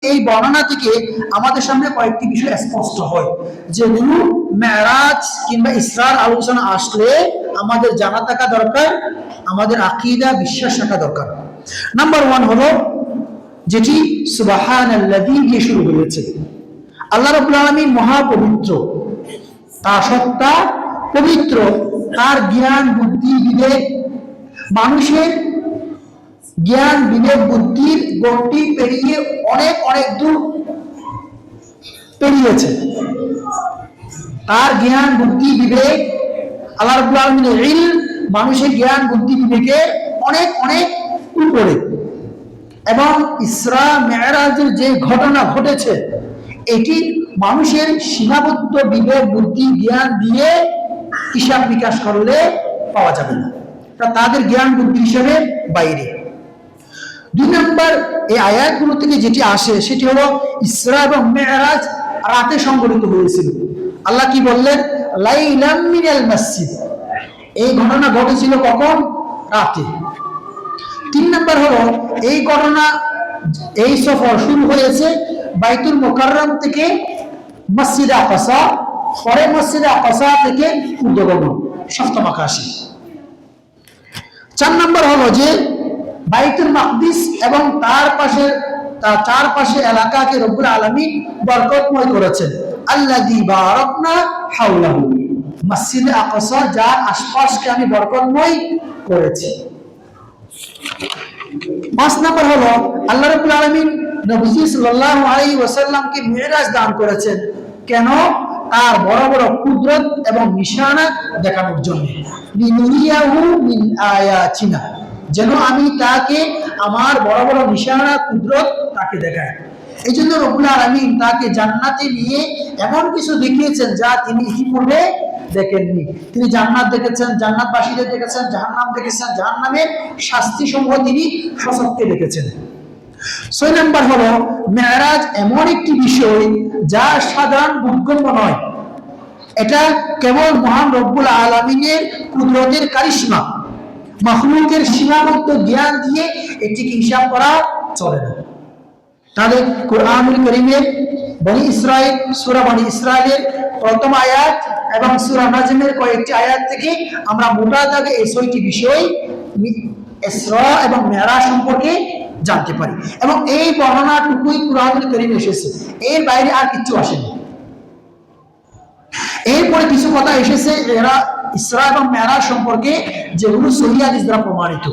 এই বর্ণনা থেকে আমাদের সামনে কয়েকটি বিষয় স্পষ্ট হয়, যেগুলো মেরাজ কিংবা ইসরার আলোচনা আসলে আমাদের জানা থাকা দরকার, আমাদের আকীদা বিশ্বাস থাকা দরকার। নাম্বার 1 হলো যেটি সুবহানাল্লাযী দিয়ে শুরু হয়েছে। আল্লাহ রাব্বুল আলামিন মহাপবিত্র, তার সত্তা পবিত্র, তার জ্ঞান বুদ্ধি বিবেক মানুষের জ্ঞান বিবেক বুদ্ধির গণ্ডি পেরিয়ে অনেক অনেক দূর পেরিয়েছে। তার জ্ঞান বুদ্ধি বিবেক আল্লাহ রাব্বুল আলামিনের ইলম মানুষের জ্ঞান বুদ্ধি বিবেকে অনেক অনেক উপরে। এবং ইসরা মেরাজের যে ঘটনা ঘটেছে এটি মানুষের সীমাবদ্ধ বিবেক বুদ্ধি জ্ঞান দিয়ে হিসাব বিকাশ করলে পাওয়া যাবে না, তাদের জ্ঞান বুদ্ধি হিসেবে বাইরে। 2 নম্বর এই আয়াতগুলো থেকে যেটি আসে সেটি হলো ইসরা এবং মেরাজ রাতে সংঘটিত হয়েছিল। আল্লাহ কি বললেন? লাইলাম মিনাল মাসজিদ, এই ঘটনা ঘটেছিল কখন? রাতে। 3 নম্বর হলো এই ঘটনা, এই সফর শুরু হয়েছে বাইতুল মুকাররম থেকে মসজিদে আকসা, পরে মসজিদে আকসা থেকে ঊর্ধ্বগমন সপ্তম আকাশে। 4 নম্বর হলো যে বাইতুল মাকদিস এবং তার চারপাশে এলাকাকে রব্বুল আলামিন বরকতময় করেছেন। আল্লাযী বারাকনা হাওলাহু, মসজিদে আকসা যার আশপাশকে আমি বরকতময় করেছি। 5 নম্বর হলো আল্লাহ রাব্বুল আলামিন নবী সাল্লাল্লাহু আলাইহি ওয়াসাল্লামকে মিরাজ দান করেছেন। কেন? তার বড় বড় কুদরত এবং নিশানা দেখানোর জন্য। লিনুরিয়াহু মিন আয়াতিনা, যেন আমি তাকে আমার বড় বড় নিশানা কুদরত তাকে দেখাই। এই জন্য রব্বুল আলামিন তাকে জান্নাতে নিয়ে এমন কিছু দেখিয়েছেন যা তিনি ইতিপূর্বে দেখেননি। তিনি জান্নাত দেখেছেন, জান্নাতবাসীদের দেখেছেন, জাহান্নাম দেখেছেন, জাহান্নামের শাস্তি সমূহ তিনি সচক্ষে দেখেছেন। 6 নম্বর হলো মেরাজ এমন একটি বিষয় যা সাধারণ বোধগম্য নয়, এটা কেবল মহান রব্বুল আলামিনের কুদরতের কারিশমা। মাখলুকের সীমাবদ্ধ জ্ঞান দিয়ে এটিকে হিসাব করা চলে না। তাহলে কুরআনুল কারীমের সূরা বনী ইসরাঈলের প্রথম আয়াত এবং সূরা নাজমের কয়েকটি আয়াত থেকে আমরা মোটা দাগে এই 6টি বিষয় ইসরা এবং মেরাজ সম্পর্কে জানতে পারি। এবং এই বর্ণনাটুকুই কুরআনুল কারীমে এসেছে, এর বাইরে আর কিছু আসেনি। এরপরে কিছু কথা এসেছে এরা ইসরা এবং মেরাজ সম্পর্কে, যেগুলো সহিহ হাদিস দ্বারা প্রমাণিত।